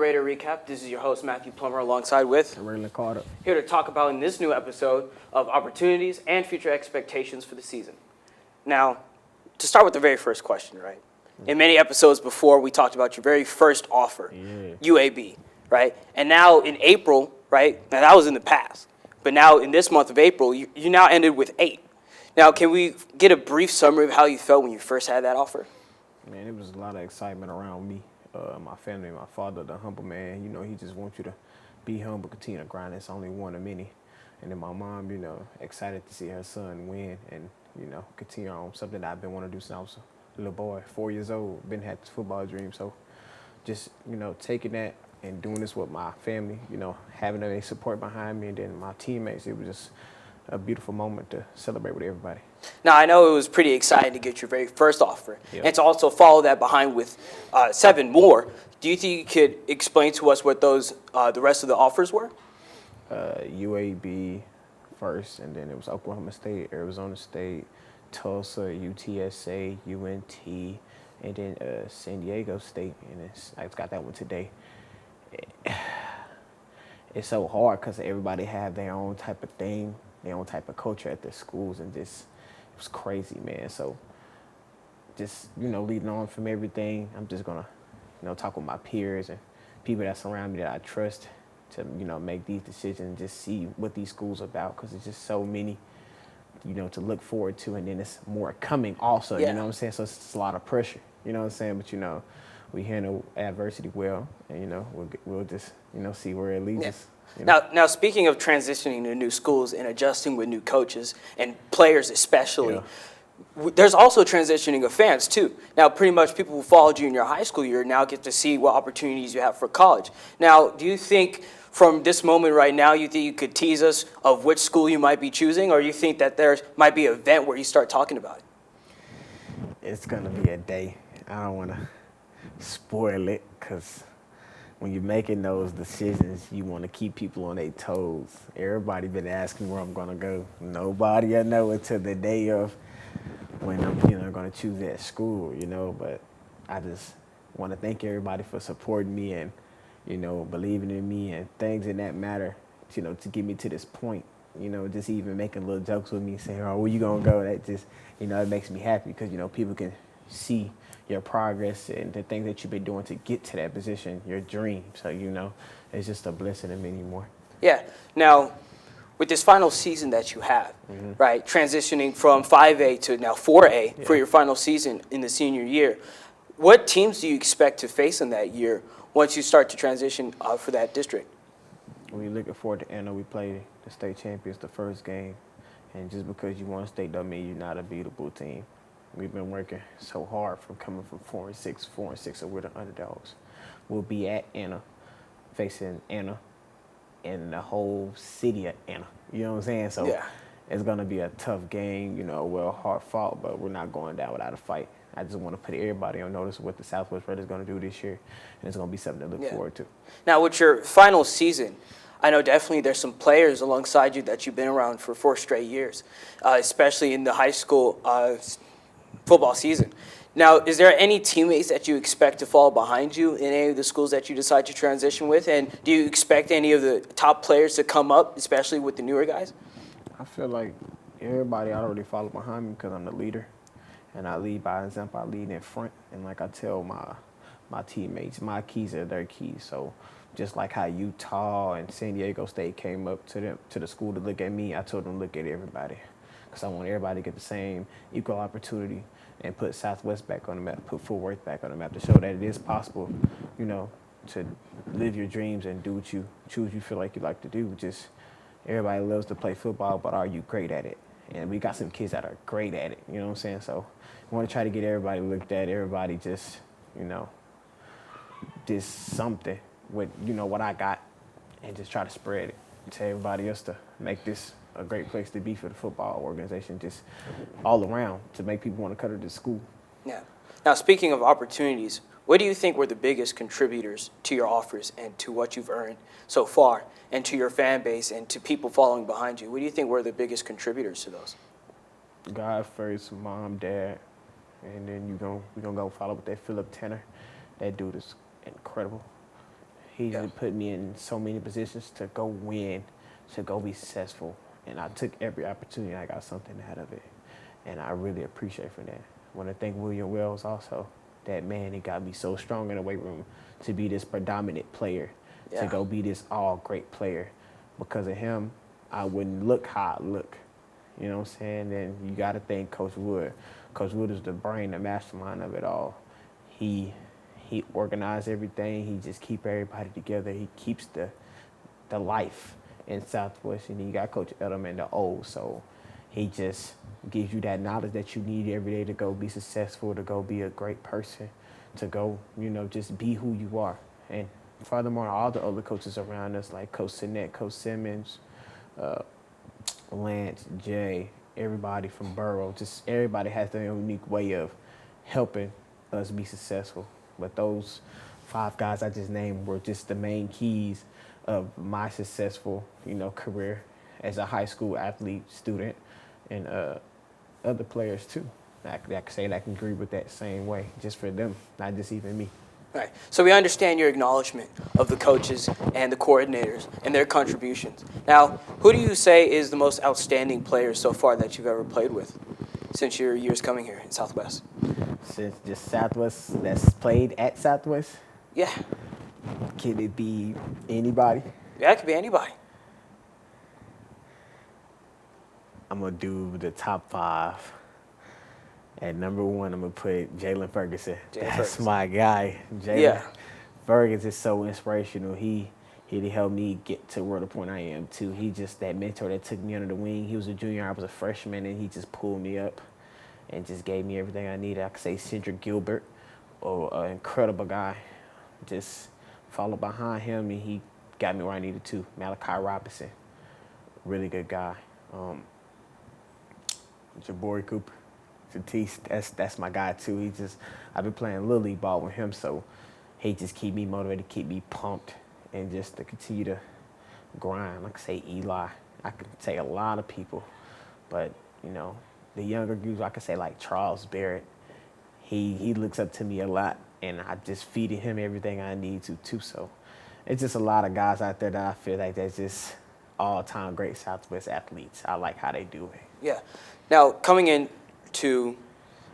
Raider Recap. This is your host, Matthew Plummer, alongside with Raylan Carter. here to talk about in this new episode of opportunities and future expectations for the season. Now, to start with the very first question, right? In many episodes before, we talked about your very first offer, UAB, right? And now in April, right? Now that was in the past, but now in this month of April, you now ended with 8. Now, can we get a brief summary of how you felt when you first had that offer? Man, it was a lot of excitement around me, my family, my father, the humble man. You know, he just wants you to be humble, continue to grind. It's only one of many. And then my mom, excited to see her son win and, continue on something that I've been wanting to do since I was a little boy, 4 years old, been had this football dream. So just, taking that and doing this with my family, having any support behind me and then my teammates, it was just a beautiful moment to celebrate with everybody. Now, I know it was pretty exciting to get your very first offer and to also follow that behind with 7 more. Do you think you could explain to us what those the rest of the offers were? UAB first, and then it was Oklahoma State, Arizona State, Tulsa, UTSA, UNT, and then San Diego State. And I just got that one today. It's so hard because everybody have their own type of thing, their own type of culture at their schools, and just it was crazy, man. So just leading on from everything, I'm just gonna talk with my peers and people that surround me that I trust to make these decisions and just see what these schools are about, because it's just so many to look forward to, and then it's more coming also. You know what I'm saying? So it's a lot of pressure. You know what I'm saying? But we handle adversity well, and we'll just see where it leads us. Now, speaking of transitioning to new schools and adjusting with new coaches and players especially, there's also transitioning of fans too. Now, pretty much people who followed you in your high school year now get to see what opportunities you have for college. Now, do you think from this moment right now, you think you could tease us of which school you might be choosing, or you think that there might be an event where you start talking about it? It's going to be a day. I don't want to spoil it, because when you're making those decisions, you want to keep people on their toes. Everybody been asking where I'm going to go. Nobody I know until the day of when I'm going to choose that school, But I just want to thank everybody for supporting me and, believing in me and things in that matter, to get me to this point. Just even making little jokes with me, saying, "Oh, where you gonna go?" That just, it makes me happy, because people can see your progress and the things that you've been doing to get to that position, your dream. So it's just a blessing and many more. Yeah. Now, with this final season that you have, right, transitioning from 5A to now 4A for your final season in the senior year, what teams do you expect to face in that year once you start to transition for that district? We're looking forward to Anna. We play the state champions the first game, and just because you won state don't mean you're not a beatable team. We've been working so hard from coming from 4-6, so we're the underdogs. We'll be at Anna, facing Anna and the whole city of Anna. You know what I'm saying? So it's going to be a tough game, hard fought, but we're not going down without a fight. I just want to put everybody on notice of what the Southwest Raiders are going to do this year, and it's going to be something to look forward to. Now, with your final season, I know definitely there's some players alongside you that you've been around for 4 straight years, especially in the high school football season. Now, is there any teammates that you expect to fall behind you in any of the schools that you decide to transition with? And do you expect any of the top players to come up, especially with the newer guys? I feel like everybody already follow behind me because I'm the leader. And I lead by example. I lead in front. And like I tell my teammates, my keys are their keys. So just like how Utah and San Diego State came up to the school to look at me, I told them to look at everybody, because I want everybody to get the same equal opportunity and put Southwest back on the map, put Fort Worth back on the map, to show that it is possible, to live your dreams and do what you choose you feel like you like to do. Just everybody loves to play football, but are you great at it? And we got some kids that are great at it, you know what I'm saying? So we want to try to get everybody looked at, everybody just, just something with, what I got, and just try to spread it to everybody else to make this a great place to be for the football organization, just all around, to make people want to come to the school. Yeah. Now, speaking of opportunities, what do you think were the biggest contributors to your offers and to what you've earned so far, and to your fan base and to people following behind you? What do you think were the biggest contributors to those? God first, mom, dad, and then we're gonna go follow with that Philip Tanner. That dude is incredible. He Yeah. just put me in so many positions to go win, to go be successful. And I took every opportunity. I got something out of it. And I really appreciate for that. I want to thank William Wells also. That man, he got me so strong in the weight room to be this predominant player, Yeah. to go be this all great player. Because of him, I wouldn't look how I look. You know what I'm saying? And you got to thank Coach Wood. Coach Wood is the brain, the mastermind of it all. He organized everything. He just keep everybody together. He keeps the life in Southwest. And then you got Coach Edelman, the old soul. He just gives you that knowledge that you need every day to go be successful, to go be a great person, to go, just be who you are. And furthermore, all the other coaches around us, like Coach Sinnett, Coach Simmons, Lance, Jay, everybody from Burrow, just everybody has their unique way of helping us be successful. But those 5 guys I just named were just the main keys of my successful, career as a high school athlete, student, and other players too. I can say that I can agree with that same way, just for them, not just even me. Right. So we understand your acknowledgement of the coaches and the coordinators and their contributions. Now, who do you say is the most outstanding player so far that you've ever played with since your years coming here in Southwest? Since just Southwest that's played at Southwest, Yeah. can it be anybody? Yeah, it could be anybody. I'm going to do the top 5. At number 1, I'm going to put Jalen Ferguson. That's Ferguson. my guy. Jalen Yeah. Ferguson is so inspirational. He helped me get to where the point I am, too. He just that mentor that took me under the wing. He was a junior, I was a freshman, and he just pulled me up and just gave me everything I needed. I could say Cedric Gilbert, an incredible guy. Just followed behind him, and he got me where I needed to. Malachi Robinson, really good guy. Jabari Cooper, Tatis, that's my guy too. I've been playing Little League ball with him, so he just keep me motivated, keep me pumped, and just to continue to grind. Like I say, Eli, I could say a lot of people, but the younger groups, I could say like Charles Barrett. He looks up to me a lot, and I just feeding him everything I need to too. So it's just a lot of guys out there that I feel like that's just all-time great Southwest athletes. I like how they do it. Yeah. Now, coming into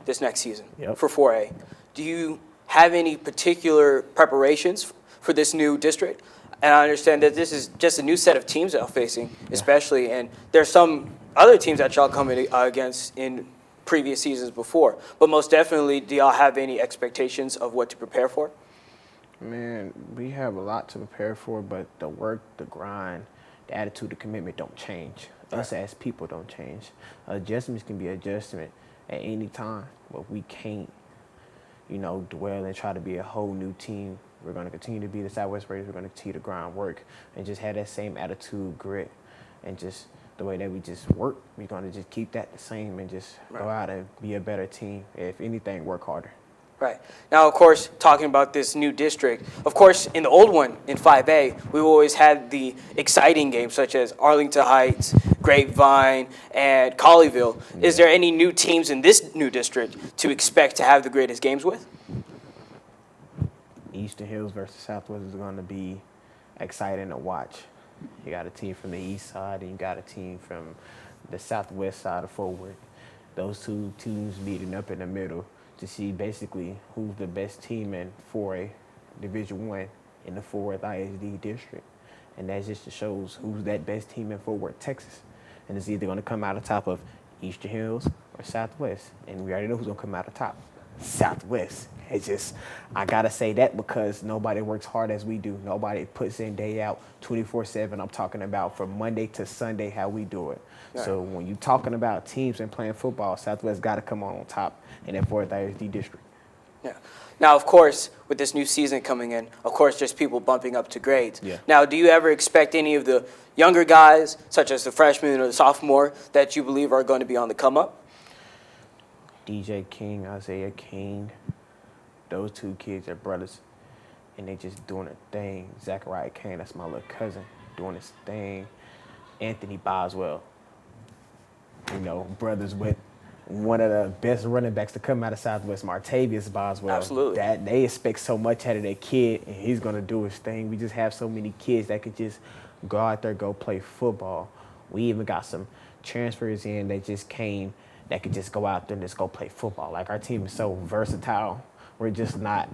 this next season for 4A, do you have any particular preparations for this new district? And I understand that this is just a new set of teams that y'all facing, especially, and there's some other teams that y'all coming against in previous seasons before. But most definitely, do y'all have any expectations of what to prepare for? Man, we have a lot to prepare for, but the work, the grind, the attitude, the commitment don't change. Us as people don't change. Adjustments can be adjustment at any time, but we can't, dwell and try to be a whole new team. We're going to continue to be the Southwest Raiders. We're going to continue to grind, work, and just have that same attitude, grit, and just the way that we just work. We're going to just keep that the same and just go out and be a better team. If anything, work harder. Right. Now, of course, talking about this new district, of course, in the old one, in 5A, we always had the exciting games such as Arlington Heights, Grapevine, and Colleyville. Yeah. Is there any new teams in this new district to expect to have the greatest games with? Eastern Hills versus Southwest is going to be exciting to watch. You got a team from the east side, and you got a team from the southwest side of Fort Worth. Those two teams meeting up in the middle to see basically who's the best team in 4A Division I in the Fort Worth ISD district. And that just shows who's that best team in Fort Worth, Texas. And it's either going to come out on top of Eastern Hills or Southwest. And we already know who's going to come out on top. Southwest. It's just, I got to say that because nobody works hard as we do. Nobody puts in day out 24/7. I'm talking about from Monday to Sunday how we do it. Right. So when you're talking about teams and playing football, Southwest got to come on top in that 4th ISD district. Yeah. Now, of course, with this new season coming in, of course, there's people bumping up to grades. Yeah. Now, do you ever expect any of the younger guys, such as the freshman or the sophomore, that you believe are going to be on the come up? DJ King, Isaiah King, those 2 kids are brothers, and they just doing a thing. Zachariah Kane, that's my little cousin, doing his thing. Anthony Boswell, brothers with one of the best running backs to come out of Southwest, Martavius Boswell. Absolutely. That they expect so much out of that kid, and he's gonna do his thing. We just have so many kids that could just go out there, go play football. We even got some transfers in that just came that could just go out there and just go play football. Like, our team is so versatile. We're just not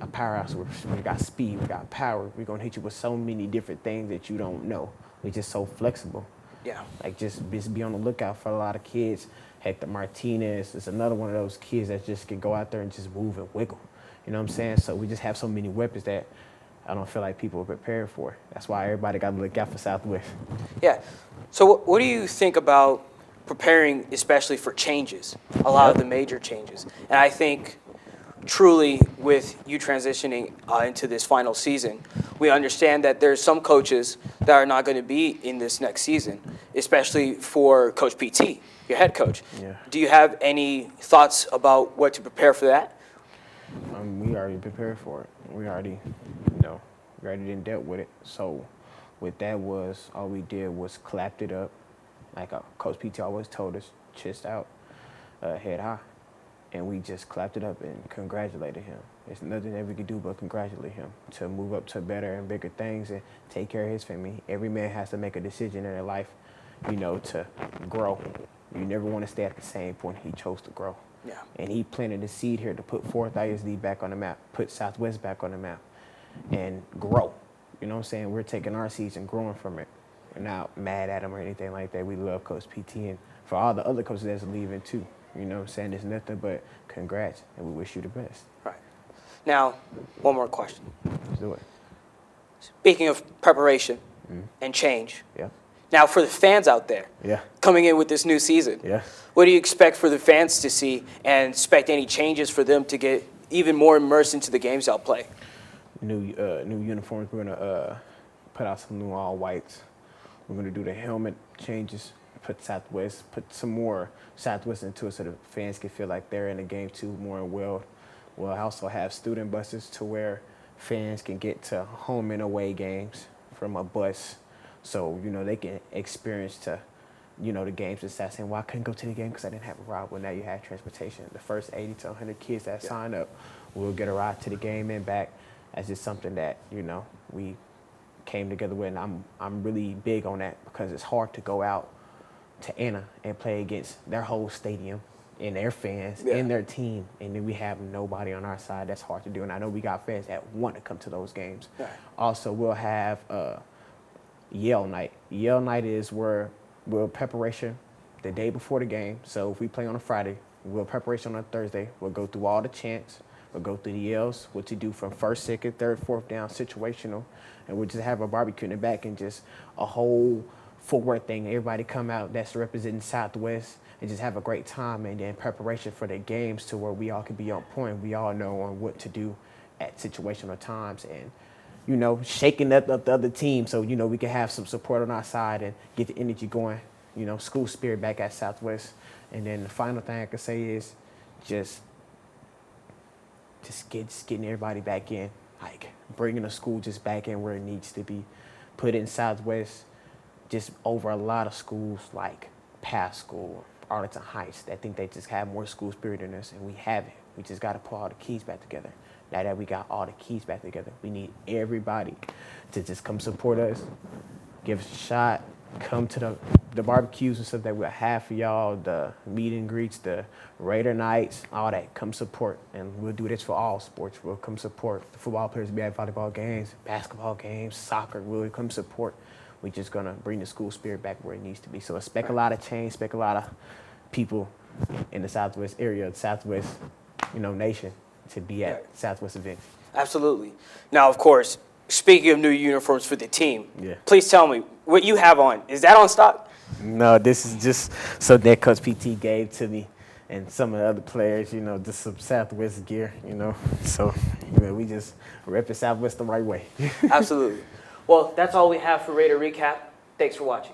a powerhouse. We got speed, we got power. We're gonna hit you with so many different things that you don't know. We're just so flexible. Yeah. Like, just be on the lookout for a lot of kids. Hector Martinez is another one of those kids that just can go out there and just move and wiggle. You know what I'm saying? So we just have so many weapons that I don't feel like people are prepared for. That's why everybody got to look out for Southwest. Yeah. So what do you think about preparing, especially for changes, a lot of the major changes? And I think truly with you transitioning into this final season, we understand that there's some coaches that are not going to be in this next season, especially for Coach PT, your head coach. Yeah. Do you have any thoughts about what to prepare for that? We already prepared for it. We already done dealt with it. So with that was, all we did was clapped it up. Like Coach PT always told us, chest out, head high. And we just clapped it up and congratulated him. There's nothing that we could do but congratulate him to move up to better and bigger things and take care of his family. Every man has to make a decision in their life, to grow. You never want to stay at the same point. He chose to grow. Yeah. And he planted the seed here to put Fourth ISD back on the map, put Southwest back on the map, and grow. You know what I'm saying? We're taking our seeds and growing from it. We're not mad at him or anything like that. We love Coach PT, and for all the other coaches that's leaving too. You know what I'm saying? There's nothing but congrats, and we wish you the best. Right. Now, one more question. Let's do it. Speaking of preparation and change, Yeah. now for the fans out there Yeah. coming in with this new season, Yeah. what do you expect for the fans to see, and expect any changes for them to get even more immersed into the games they'll play? New uniforms. We're gonna put out some new all whites. We're gonna do the helmet changes. Put some more Southwest into it so the fans can feel like they're in the game too more and well. We'll also have student buses to where fans can get to home and away games from a bus. So, they can experience the games instead of saying, well, I couldn't go to the game because I didn't have a ride. Well, now you have transportation. The first 80 to 100 kids that sign up will get a ride to the game and back. That's just something that, we came together with. And I'm really big on that because it's hard to go out to Anna and play against their whole stadium and their fans and their team, and then we have nobody on our side. That's hard to do, and I know we got fans that want to come to those games. Right. Also, we'll have Yale Night. Yale Night is where we'll preparation the day before the game. So if we play on a Friday, we'll preparation on a Thursday. We'll go through all the chants. We'll go through the yells, what to do from first, second, third, fourth down, situational, and we'll just have a barbecue in the back and just a whole footwork thing. Everybody come out that's representing Southwest and just have a great time, and then preparation for the games to where we all can be on point. We all know on what to do at situational times and, shaking up the other team so, we can have some support on our side and get the energy going, school spirit back at Southwest. And then the final thing I can say is just getting everybody back in, like bringing the school just back in where it needs to be, put in Southwest just over a lot of schools like Pass School, Arlington Heights, that think they just have more school spirit in us, and we haven't. We just got to pull all the keys back together. Now that we got all the keys back together, we need everybody to just come support us, give us a shot, come to the barbecues and stuff that we'll have for y'all, the meet and greets, the Raider nights, all that. Come support, and we'll do this for all sports. We'll come support. The football players will be at volleyball games, basketball games, soccer. We'll come support. We're just going to bring the school spirit back where it needs to be. So expect a lot of change, expect a lot of people in the Southwest area, the Southwest, nation to be at Southwest events. Absolutely. Now, of course, speaking of new uniforms for the team, please tell me, what you have on, is that on stock? No, this is just something that Coach PT gave to me and some of the other players, just some Southwest gear, So, we just repping Southwest the right way. Absolutely. Well, that's all we have for Raider Recap. Thanks for watching.